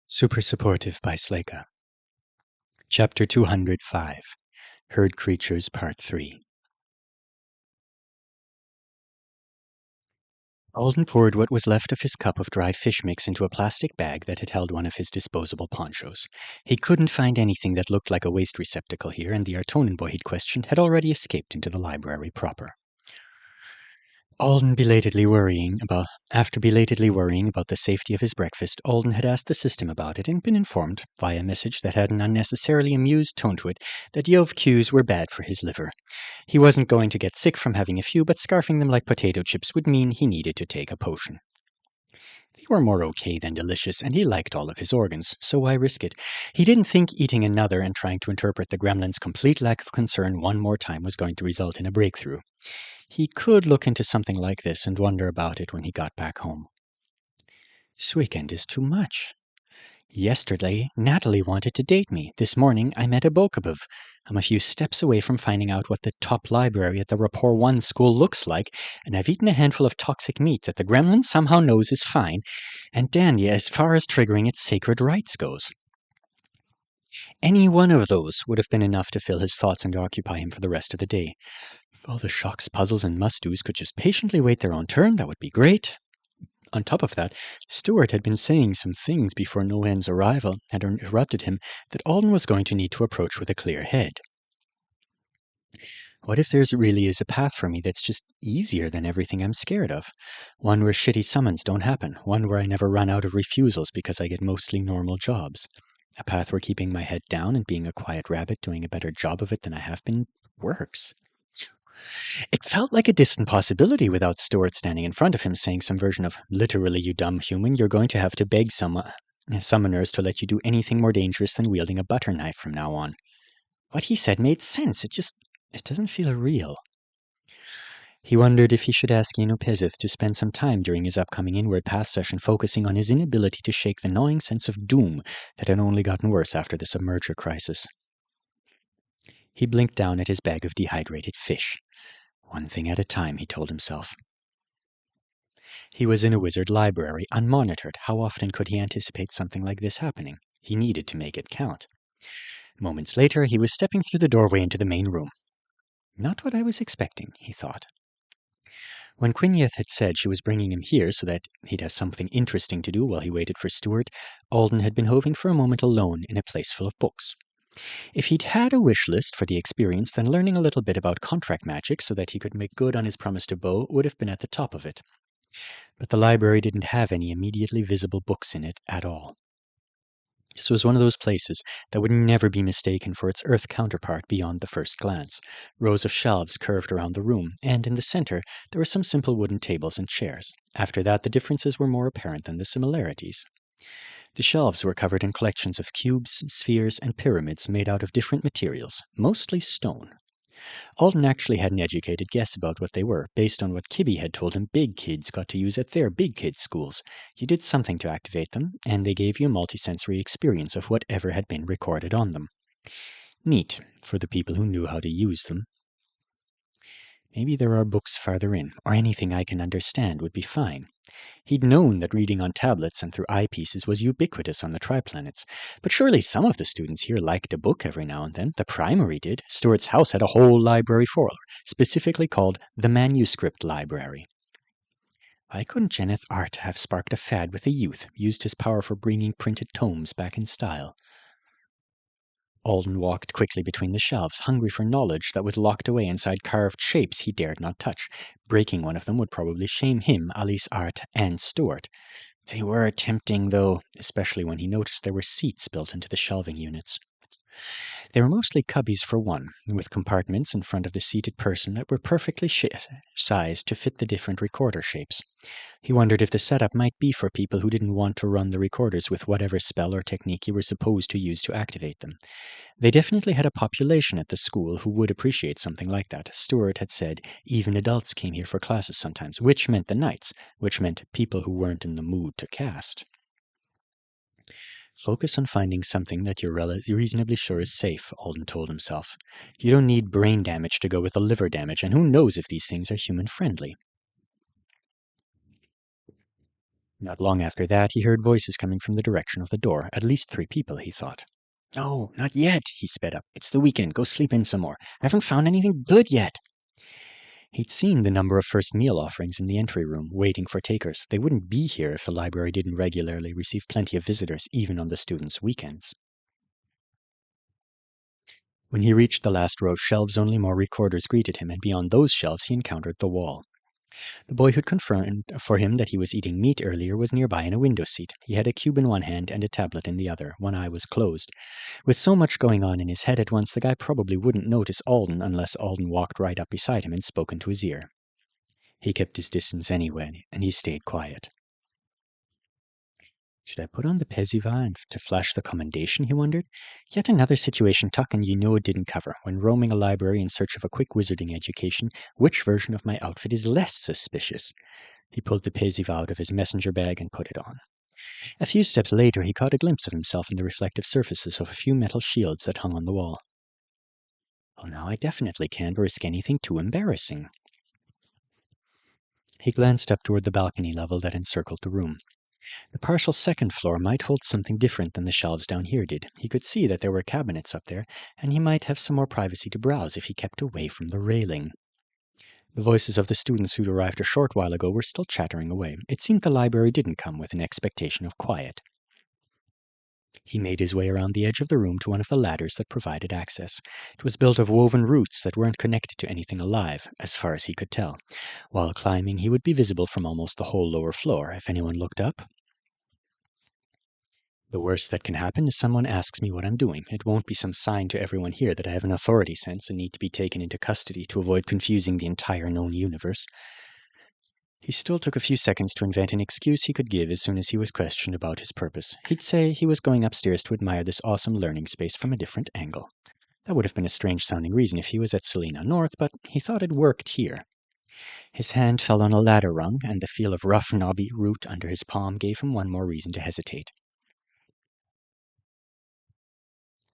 Super Supportive by Sleyca. Chapter 205, Herd Creatures Part 3. Alden poured what was left of his cup of dried fish mix into a plastic bag that had held one of his disposable ponchos. He couldn't find anything that looked like a waste receptacle here, and the Artonan boy he'd questioned had already escaped into the library proper. After belatedly worrying about the safety of his breakfast, Alden had asked the system about it and been informed, via a message that had an unnecessarily amused tone to it, that Yove cues were bad for his liver. He wasn't going to get sick from having a few, but scarfing them like potato chips would mean he needed to take a potion. They were more okay than delicious, and he liked all of his organs, so why risk it? He didn't think eating another and trying to interpret the gremlin's complete lack of concern one more time was going to result in a breakthrough. He could look into something like this and wonder about it when he got back home. This weekend is too much. Yesterday, Natalie wanted to date me. This morning, I met a Bokabov. I'm a few steps away from finding out what the top library at the Rapport 1 school looks like, and I've eaten a handful of toxic meat that the gremlin somehow knows is fine, and Danya as far as triggering its sacred rites goes. Any one of those would have been enough to fill his thoughts and occupy him for the rest of the day. If all the shocks, puzzles, and must-dos could just patiently wait their own turn, that would be great. On top of that, Stuart had been saying some things before Noen's arrival had interrupted him that Alden was going to need to approach with a clear head. What if there really is a path for me that's just easier than everything I'm scared of? One where shitty summons don't happen. One where I never run out of refusals because I get mostly normal jobs. A path where keeping my head down and being a quiet rabbit doing a better job of it than I have been works. It felt like a distant possibility without Stuart standing in front of him saying some version of, "Literally, you dumb human, you're going to have to beg summoners to let you do anything more dangerous than wielding a butter knife from now on." What he said made sense. It doesn't feel real. He wondered if he should ask Yenopezith to spend some time during his upcoming Inward Path session focusing on his inability to shake the gnawing sense of doom that had only gotten worse after the submerger crisis. He blinked down at his bag of dehydrated fish. One thing at a time, he told himself. He was in a wizard library, unmonitored. How often could he anticipate something like this happening? He needed to make it count. Moments later, he was stepping through the doorway into the main room. Not what I was expecting, he thought. When Quineth had said she was bringing him here so that he'd have something interesting to do while he waited for Stuart, Alden had been hoping for a moment alone in a place full of books. If he'd had a wish list for the experience, then learning a little bit about contract magic so that he could make good on his promise to Bo would have been at the top of it. But the library didn't have any immediately visible books in it at all. This was one of those places that would never be mistaken for its Earth counterpart beyond the first glance. Rows of shelves curved around the room, and in the center there were some simple wooden tables and chairs. After that, the differences were more apparent than the similarities. The shelves were covered in collections of cubes, spheres, and pyramids made out of different materials, mostly stone. Alden actually had an educated guess about what they were, based on what Kibby had told him big kids got to use at their big kids' schools. You did something to activate them, and they gave you a multisensory experience of whatever had been recorded on them. Neat, for the people who knew how to use them. Maybe there are books farther in, or anything I can understand would be fine. He'd known that reading on tablets and through eyepieces was ubiquitous on the triplanets, but surely some of the students here liked a book every now and then. The primary did. Stuart's house had a whole library for her, specifically called the Manuscript Library. Why couldn't Geneth Art have sparked a fad with the youth, used his power for bringing printed tomes back in style? Alden walked quickly between the shelves, hungry for knowledge that was locked away inside carved shapes he dared not touch. Breaking one of them would probably shame him, Alice Art, and Stuart. They were tempting, though, especially when he noticed there were seats built into the shelving units. They were mostly cubbies for one, with compartments in front of the seated person that were perfectly sized to fit the different recorder shapes. He wondered if the setup might be for people who didn't want to run the recorders with whatever spell or technique you were supposed to use to activate them. They definitely had a population at the school who would appreciate something like that. Stuart had said even adults came here for classes sometimes, which meant the knights, which meant people who weren't in the mood to cast. Focus on finding something that you're reasonably sure is safe, Alden told himself. You don't need brain damage to go with the liver damage, and who knows if these things are human-friendly. Not long after that, he heard voices coming from the direction of the door. At least 3 people, he thought. "Oh, not yet," he sped up. "It's the weekend. Go sleep in some more. I haven't found anything good yet." He'd seen the number of first meal offerings in the entry room, waiting for takers. They wouldn't be here if the library didn't regularly receive plenty of visitors, even on the students' weekends. When he reached the last row of shelves, only more recorders greeted him, and beyond those shelves he encountered the wall. The boy who'd confirmed for him that he was eating meat earlier was nearby in a window seat. He had a cube in one hand and a tablet in the other. One eye was closed. With so much going on in his head at once, the guy probably wouldn't notice Alden unless Alden walked right up beside him and spoke into his ear. He kept his distance anyway, and he stayed quiet. Should I put on the Peziva to flash the commendation, he wondered. Yet another situation Tuck and it didn't cover. When roaming a library in search of a quick wizarding education, which version of my outfit is less suspicious? He pulled the Peziva out of his messenger bag and put it on. A few steps later, he caught a glimpse of himself in the reflective surfaces of a few metal shields that hung on the wall. Well, now I definitely can't risk anything too embarrassing. He glanced up toward the balcony level that encircled the room. The partial second floor might hold something different than the shelves down here did. He could see that there were cabinets up there, and he might have some more privacy to browse if he kept away from the railing. The voices of the students who'd arrived a short while ago were still chattering away. It seemed the library didn't come with an expectation of quiet. He made his way around the edge of the room to one of the ladders that provided access. It was built of woven roots that weren't connected to anything alive, as far as he could tell. While climbing, he would be visible from almost the whole lower floor. If anyone looked up, the worst that can happen is someone asks me what I'm doing. It won't be some sign to everyone here that I have an authority sense and need to be taken into custody to avoid confusing the entire known universe. He still took a few seconds to invent an excuse he could give as soon as he was questioned about his purpose. He'd say he was going upstairs to admire this awesome learning space from a different angle. That would have been a strange-sounding reason if he was at Sleyca North, but he thought it worked here. His hand fell on a ladder rung, and the feel of rough, knobby root under his palm gave him one more reason to hesitate.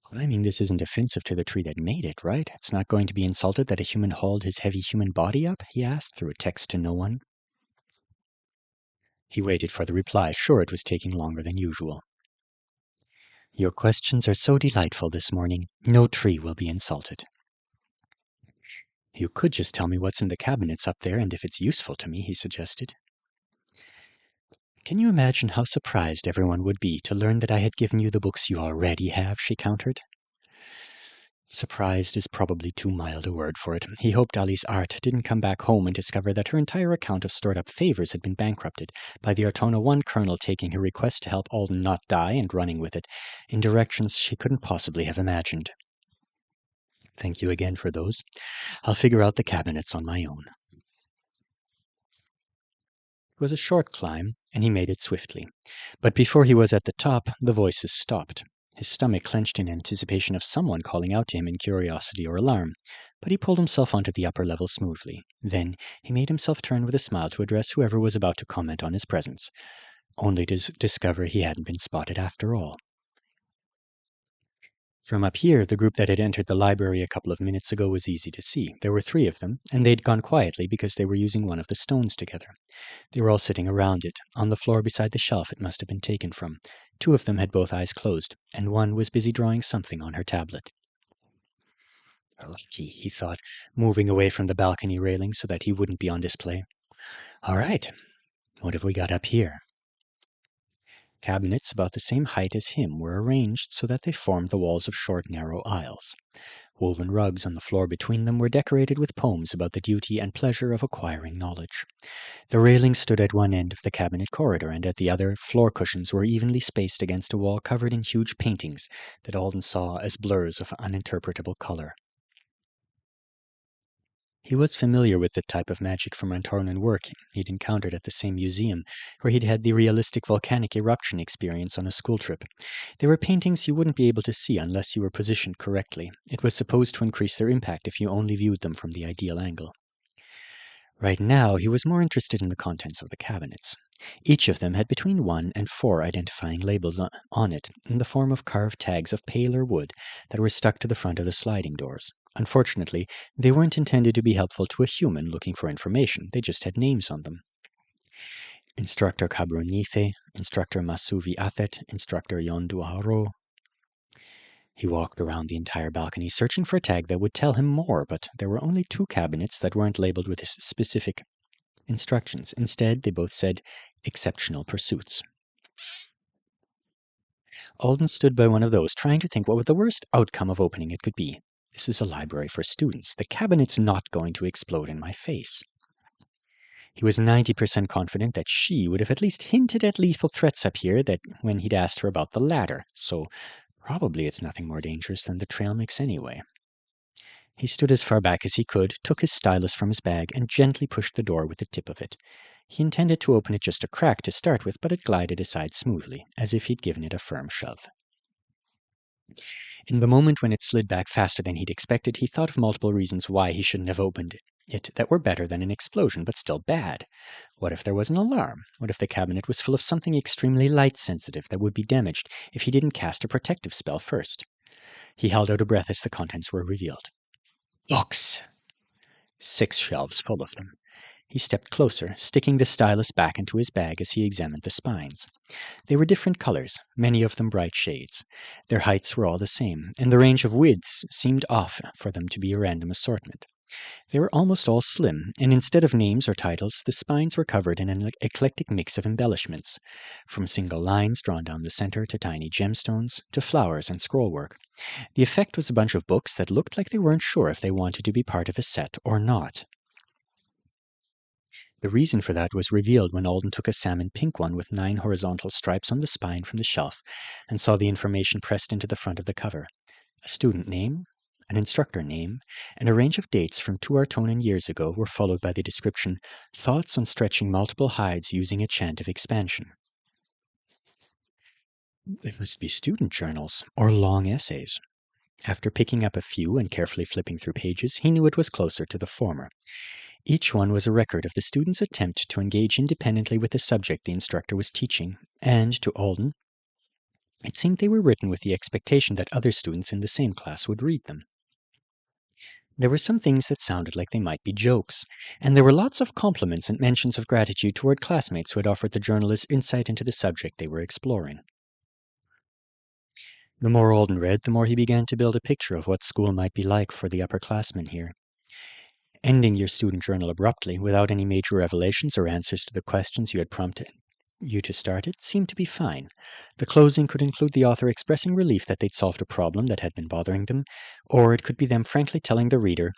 Climbing this isn't offensive to the tree that made it, right? It's not going to be insulted that a human hauled his heavy human body up? He asked through a text to no one. He waited for the reply, sure it was taking longer than usual. Your questions are so delightful this morning. No tree will be insulted. You could just tell me what's in the cabinets up there and if it's useful to me, he suggested. Can you imagine how surprised everyone would be to learn that I had given you the books you already have, she countered. Surprised is probably too mild a word for it. He hoped Ali's art didn't come back home and discover that her entire account of stored-up favors had been bankrupted by the Ortona 1 colonel taking her request to help Alden not die and running with it in directions she couldn't possibly have imagined. Thank you again for those. I'll figure out the cabinets on my own. It was a short climb, and he made it swiftly. But before he was at the top, the voices stopped. His stomach clenched in anticipation of someone calling out to him in curiosity or alarm, but he pulled himself onto the upper level smoothly. Then he made himself turn with a smile to address whoever was about to comment on his presence, only to discover he hadn't been spotted after all. From up here, the group that had entered the library a couple of minutes ago was easy to see. There were 3 of them, and they'd gone quietly because they were using one of the stones together. They were all sitting around it, on the floor beside the shelf it must have been taken from. 2 of them had both eyes closed, and one was busy drawing something on her tablet. Lucky, he thought, moving away from the balcony railing so that he wouldn't be on display. All right, what have we got up here? Cabinets about the same height as him were arranged so that they formed the walls of short, narrow aisles. Woven rugs on the floor between them were decorated with poems about the duty and pleasure of acquiring knowledge. The railing stood at one end of the cabinet corridor, and at the other, floor cushions were evenly spaced against a wall covered in huge paintings that Alden saw as blurs of uninterpretable color. He was familiar with the type of magic from Antarnan work he'd encountered at the same museum, where he'd had the realistic volcanic eruption experience on a school trip. They were paintings you wouldn't be able to see unless you were positioned correctly. It was supposed to increase their impact if you only viewed them from the ideal angle. Right now, he was more interested in the contents of the cabinets. Each of them had between 1 and 4 identifying labels on it, in the form of carved tags of paler wood that were stuck to the front of the sliding doors. Unfortunately, they weren't intended to be helpful to a human looking for information. They just had names on them. Instructor Cabronithe, Instructor Masuvi Athet, Instructor Yonduaharo. He walked around the entire balcony searching for a tag that would tell him more, but there were only 2 cabinets that weren't labeled with specific instructions. Instead, they both said, Exceptional Pursuits. Alden stood by one of those, trying to think what the worst outcome of opening it could be. This is a library for students. The cabinet's not going to explode in my face. He was 90% confident that she would have at least hinted at lethal threats up here that when he'd asked her about the ladder, so probably it's nothing more dangerous than the trail mix anyway. He stood as far back as he could, took his stylus from his bag, and gently pushed the door with the tip of it. He intended to open it just a crack to start with, but it glided aside smoothly, as if he'd given it a firm shove. In the moment when it slid back faster than he'd expected, he thought of multiple reasons why he shouldn't have opened it that were better than an explosion, but still bad. What if there was an alarm? What if the cabinet was full of something extremely light-sensitive that would be damaged if he didn't cast a protective spell first? He held out a breath as the contents were revealed. Books! 6 shelves full of them. He stepped closer, sticking the stylus back into his bag as he examined the spines. They were different colors, many of them bright shades. Their heights were all the same, and the range of widths seemed off for them to be a random assortment. They were almost all slim, and instead of names or titles, the spines were covered in an eclectic mix of embellishments, from single lines drawn down the center to tiny gemstones, to flowers and scrollwork. The effect was a bunch of books that looked like they weren't sure if they wanted to be part of a set or not. The reason for that was revealed when Alden took a salmon pink one with 9 horizontal stripes on the spine from the shelf and saw the information pressed into the front of the cover. A student name, an instructor name, and a range of dates from 2 Artonan years ago were followed by the description, Thoughts on stretching multiple hides using a chant of expansion. They must be student journals, or long essays. After picking up a few and carefully flipping through pages, he knew it was closer to the former. Each one was a record of the student's attempt to engage independently with the subject the instructor was teaching, and, to Alden, it seemed they were written with the expectation that other students in the same class would read them. There were some things that sounded like they might be jokes, and there were lots of compliments and mentions of gratitude toward classmates who had offered the journalist insight into the subject they were exploring. The more Alden read, the more he began to build a picture of what school might be like for the upperclassmen here. Ending your student journal abruptly, without any major revelations or answers to the questions you had prompted you to start it, seemed to be fine. The closing could include the author expressing relief that they'd solved a problem that had been bothering them, or it could be them frankly telling the reader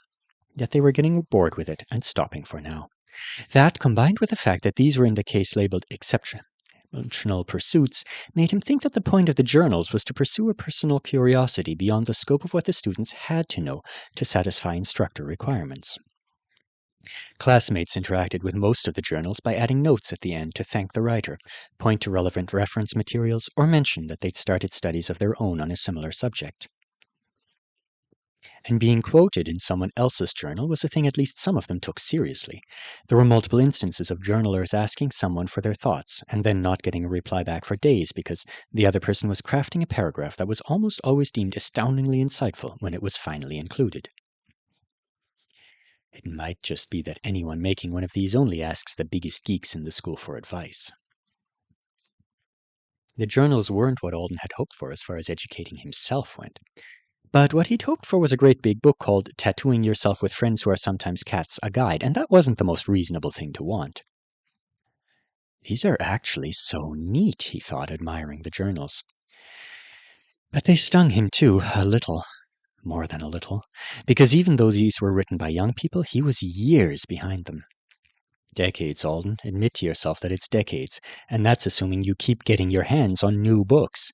that they were getting bored with it and stopping for now. That, combined with the fact that these were in the case labeled exceptional pursuits, made him think that the point of the journals was to pursue a personal curiosity beyond the scope of what the students had to know to satisfy instructor requirements. Classmates interacted with most of the journals by adding notes at the end to thank the writer, point to relevant reference materials, or mention that they'd started studies of their own on a similar subject. And being quoted in someone else's journal was a thing at least some of them took seriously. There were multiple instances of journalers asking someone for their thoughts, and then not getting a reply back for days because the other person was crafting a paragraph that was almost always deemed astoundingly insightful when it was finally included. It might just be that anyone making one of these only asks the biggest geeks in the school for advice. The journals weren't what Alden had hoped for as far as educating himself went. But what he'd hoped for was a great big book called Tattooing Yourself with Friends Who Are Sometimes Cats, a Guide, and that wasn't the most reasonable thing to want. These are actually so neat, he thought, admiring the journals. But they stung him too, a little. More than a little, because even though these were written by young people, he was years behind them. Decades, Alden. Admit to yourself that it's decades, and that's assuming you keep getting your hands on new books.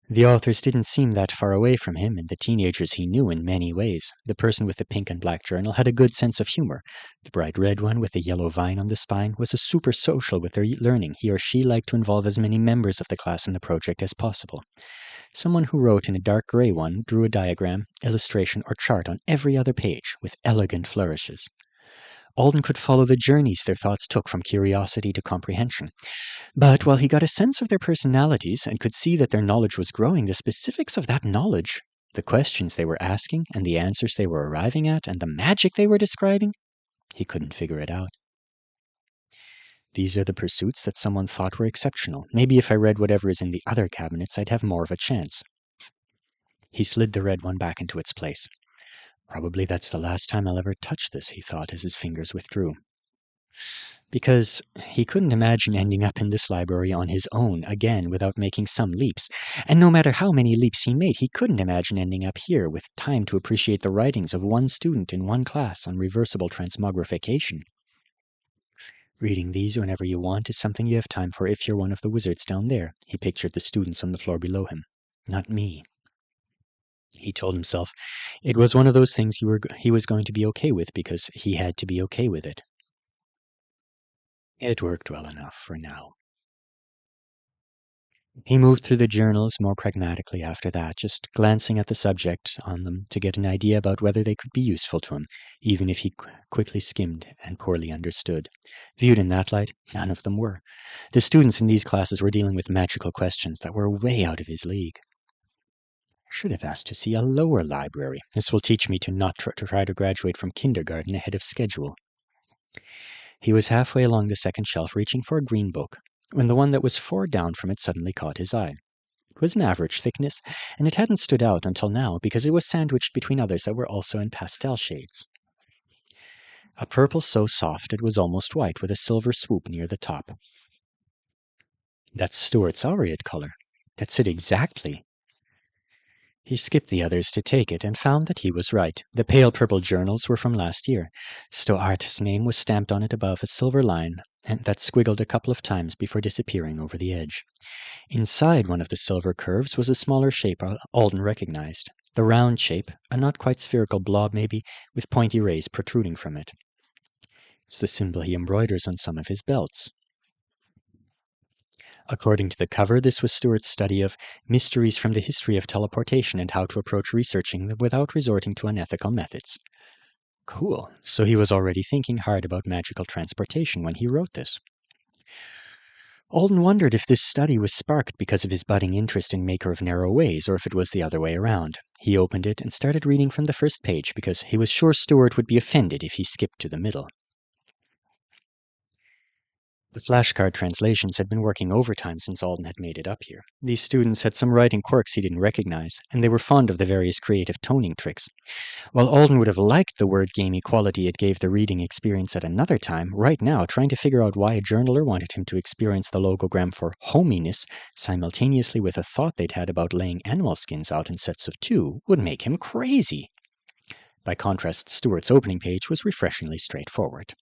The authors didn't seem that far away from him and the teenagers he knew in many ways. The person with the pink and black journal had a good sense of humor. The bright red one with the yellow vine on the spine was a super social with their learning. He or she liked to involve as many members of the class in the project as possible. Someone who wrote in a dark gray one drew a diagram, illustration, or chart on every other page with elegant flourishes. Alden could follow the journeys their thoughts took from curiosity to comprehension. But while he got a sense of their personalities and could see that their knowledge was growing, the specifics of that knowledge, the questions they were asking and the answers they were arriving at and the magic they were describing, he couldn't figure it out. These are the pursuits that someone thought were exceptional. Maybe if I read whatever is in the other cabinets, I'd have more of a chance. He slid the red one back into its place. Probably that's the last time I'll ever touch this, he thought as his fingers withdrew. Because he couldn't imagine ending up in this library on his own again without making some leaps. And no matter how many leaps he made, he couldn't imagine ending up here with time to appreciate the writings of one student in one class on reversible transmogrification. Reading these whenever you want is something you have time for if you're one of the wizards down there, he pictured the students on the floor below him. Not me. He told himself it was one of those things he was going to be okay with because he had to be okay with it. It worked well enough for now. He moved through the journals more pragmatically after that, just glancing at the subject on them to get an idea about whether they could be useful to him, even if he quickly skimmed and poorly understood. Viewed in that light, none of them were. The students in these classes were dealing with magical questions that were way out of his league. I should have asked to see a lower library. This will teach me to not try to graduate from kindergarten ahead of schedule. He was halfway along the second shelf, reaching for a green book, when the one that was 4 down from it suddenly caught his eye. It was an average thickness, and it hadn't stood out until now because it was sandwiched between others that were also in pastel shades. A purple so soft it was almost white, with a silver swoop near the top. That's Stuart's aureate color. That's it exactly. He skipped the others to take it and found that he was right. The pale purple journals were from last year. Stuart's name was stamped on it above a silver line and that squiggled a couple of times before disappearing over the edge. Inside one of the silver curves was a smaller shape Alden recognized. The round shape, a not quite spherical blob maybe, with pointy rays protruding from it. It's the symbol he embroiders on some of his belts. According to the cover, this was Stuart's study of mysteries from the history of teleportation and how to approach researching them without resorting to unethical methods. Cool. So he was already thinking hard about magical transportation when he wrote this. Alden wondered if this study was sparked because of his budding interest in Maker of Narrow Ways, or if it was the other way around. He opened it and started reading from the first page because he was sure Stuart would be offended if he skipped to the middle. The flashcard translations had been working overtime since Alden had made it up here. These students had some writing quirks he didn't recognize, and they were fond of the various creative toning tricks. While Alden would have liked the word-gamey quality it gave the reading experience at another time, right now, trying to figure out why a journaler wanted him to experience the logogram for hominess simultaneously with a thought they'd had about laying animal skins out in sets of 2 would make him crazy. By contrast, Stuart's opening page was refreshingly straightforward.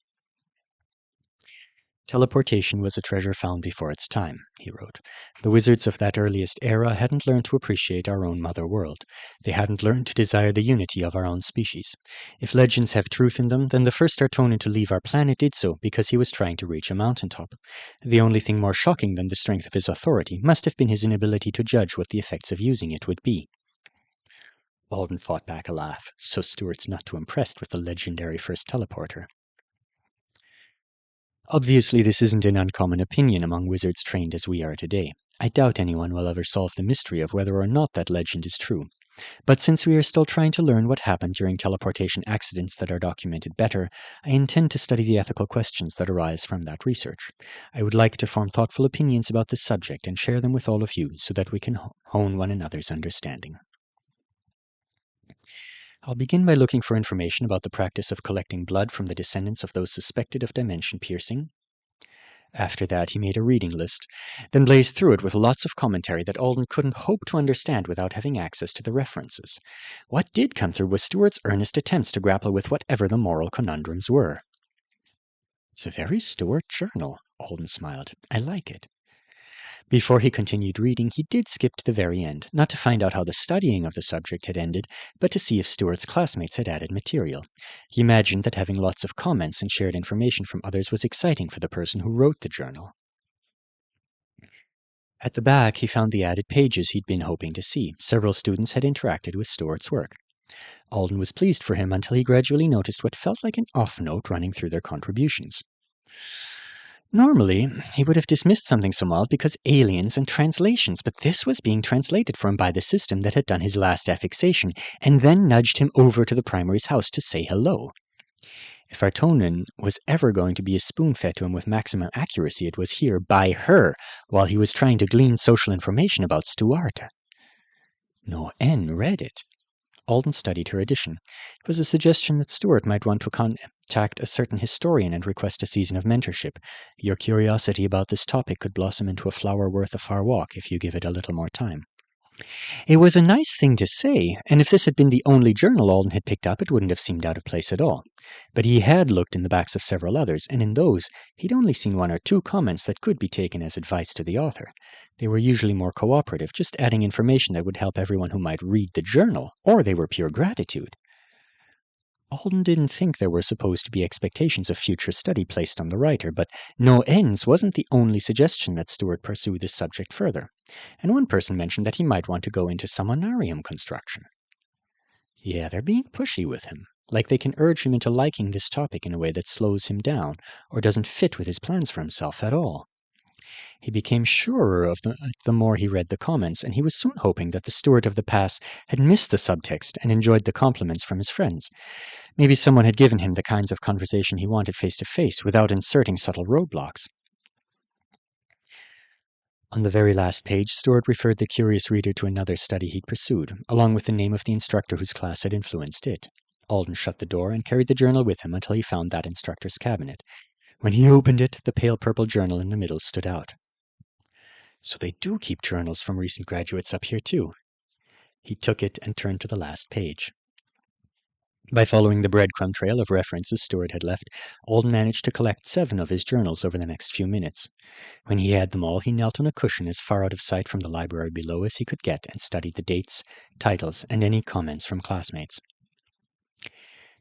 Teleportation was a treasure found before its time, he wrote. The wizards of that earliest era hadn't learned to appreciate our own mother world. They hadn't learned to desire the unity of our own species. If legends have truth in them, then the first Artonan to leave our planet did so because he was trying to reach a mountaintop. The only thing more shocking than the strength of his authority must have been his inability to judge what the effects of using it would be. Alden fought back a laugh, so Stuart's not too impressed with the legendary first teleporter. Obviously, this isn't an uncommon opinion among wizards trained as we are today. I doubt anyone will ever solve the mystery of whether or not that legend is true. But since we are still trying to learn what happened during teleportation accidents that are documented better, I intend to study the ethical questions that arise from that research. I would like to form thoughtful opinions about this subject and share them with all of you so that we can hone one another's understanding. I'll begin by looking for information about the practice of collecting blood from the descendants of those suspected of dimension piercing. After that, he made a reading list, then blazed through it with lots of commentary that Alden couldn't hope to understand without having access to the references. What did come through was Stuart's earnest attempts to grapple with whatever the moral conundrums were. It's a very Stuart journal, Alden smiled. I like it. Before he continued reading, he did skip to the very end, not to find out how the studying of the subject had ended, but to see if Stuart's classmates had added material. He imagined that having lots of comments and shared information from others was exciting for the person who wrote the journal. At the back, he found the added pages he'd been hoping to see. Several students had interacted with Stuart's work. Alden was pleased for him until he gradually noticed what felt like an off note running through their contributions. Normally, he would have dismissed something so mild because aliens and translations, but this was being translated for him by the system that had done his last affixation, and then nudged him over to the primary's house to say hello. If Artonin was ever going to be a spoon-fed to him with maximum accuracy, it was here, by her, while he was trying to glean social information about Stuart. No N read it. Alden studied her addition. It was a suggestion that Stuart might want to contact a certain historian and request a season of mentorship. Your curiosity about this topic could blossom into a flower worth a far walk if you give it a little more time. It was a nice thing to say, and if this had been the only journal Alden had picked up, it wouldn't have seemed out of place at all. But he had looked in the backs of several others, and in those he'd only seen one or two comments that could be taken as advice to the author. They were usually more cooperative, just adding information that would help everyone who might read the journal, or they were pure gratitude. Alden didn't think there were supposed to be expectations of future study placed on the writer, but no ends wasn't the only suggestion that Stuart pursue this subject further, and one person mentioned that he might want to go into Summonarium construction. Yeah, they're being pushy with him, like they can urge him into liking this topic in a way that slows him down, or doesn't fit with his plans for himself at all. He became surer of the more he read the comments, and he was soon hoping that the Stuart of the past had missed the subtext and enjoyed the compliments from his friends. Maybe someone had given him the kinds of conversation he wanted face-to-face without inserting subtle roadblocks. On the very last page, Stuart referred the curious reader to another study he'd pursued, along with the name of the instructor whose class had influenced it. Alden shut the door and carried the journal with him until he found that instructor's cabinet. When he opened it, the pale purple journal in the middle stood out. So they do keep journals from recent graduates up here, too. He took it and turned to the last page. By following the breadcrumb trail of references Stuart had left, Alden managed to collect 7 of his journals over the next few minutes. When he had them all, he knelt on a cushion as far out of sight from the library below as he could get and studied the dates, titles, and any comments from classmates.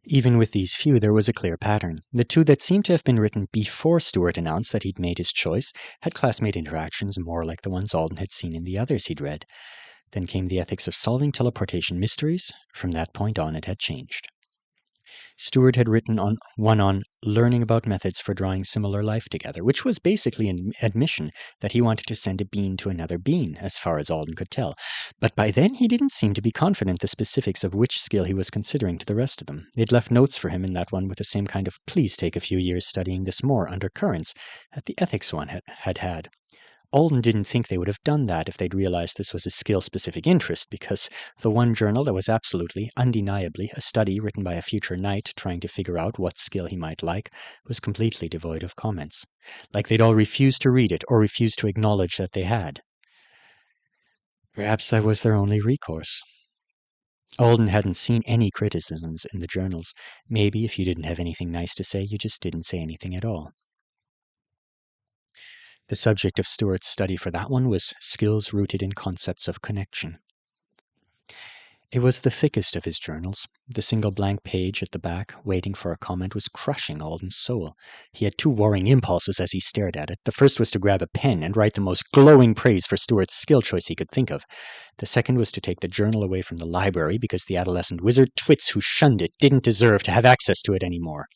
Even with these few, there was a clear pattern. The 2 that seemed to have been written before Stuart announced that he'd made his choice had classmate interactions more like the ones Alden had seen in the others he'd read. Then came the ethics of solving teleportation mysteries. From that point on, it had changed. Stuart had written one on learning about methods for drawing similar life together, which was basically an admission that he wanted to send a bean to another bean, as far as Alden could tell. But by then he didn't seem to be confident the specifics of which skill he was considering to the rest of them. They'd left notes for him in that one with the same kind of please take a few years studying this more undercurrents that the ethics one had. Alden didn't think they would have done that if they'd realized this was a skill-specific interest, because the one journal that was absolutely, undeniably, a study written by a future knight trying to figure out what skill he might like was completely devoid of comments. Like they'd all refused to read it or refused to acknowledge that they had. Perhaps that was their only recourse. Alden hadn't seen any criticisms in the journals. Maybe if you didn't have anything nice to say, you just didn't say anything at all. The subject of Stuart's study for that one was skills rooted in concepts of connection. It was the thickest of his journals. The single blank page at the back, waiting for a comment, was crushing Alden's soul. He had 2 warring impulses as he stared at it. The first was to grab a pen and write the most glowing praise for Stuart's skill choice he could think of. The second was to take the journal away from the library because the adolescent wizard twits who shunned it didn't deserve to have access to it anymore.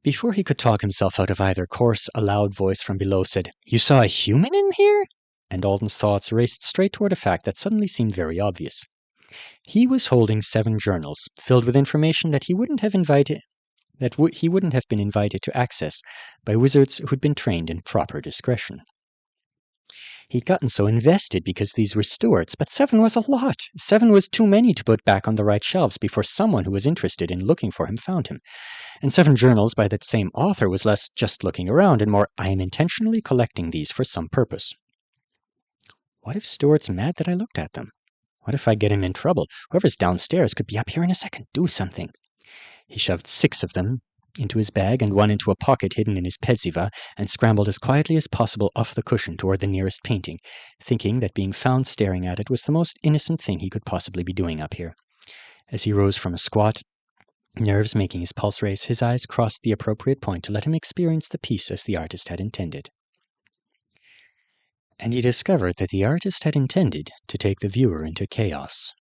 Before he could talk himself out of either course, a loud voice from below said, "You saw a human in here?" And Alden's thoughts raced straight toward a fact that suddenly seemed very obvious. He was holding 7 journals, filled with information that he wouldn't have been invited to access by wizards who'd been trained in proper discretion. He'd gotten so invested because these were Stuart's, but 7 was a lot. 7 was too many to put back on the right shelves before someone who was interested in looking for him found him. And 7 journals by that same author was less just looking around and more, I am intentionally collecting these for some purpose. What if Stuart's mad that I looked at them? What if I get him in trouble? Whoever's downstairs could be up here in a second. Do something. He shoved 6 of them into his bag and one into a pocket hidden in his peziva, and scrambled as quietly as possible off the cushion toward the nearest painting, thinking that being found staring at it was the most innocent thing he could possibly be doing up here. As he rose from a squat, nerves making his pulse race, his eyes crossed the appropriate point to let him experience the piece as the artist had intended. And he discovered that the artist had intended to take the viewer into chaos.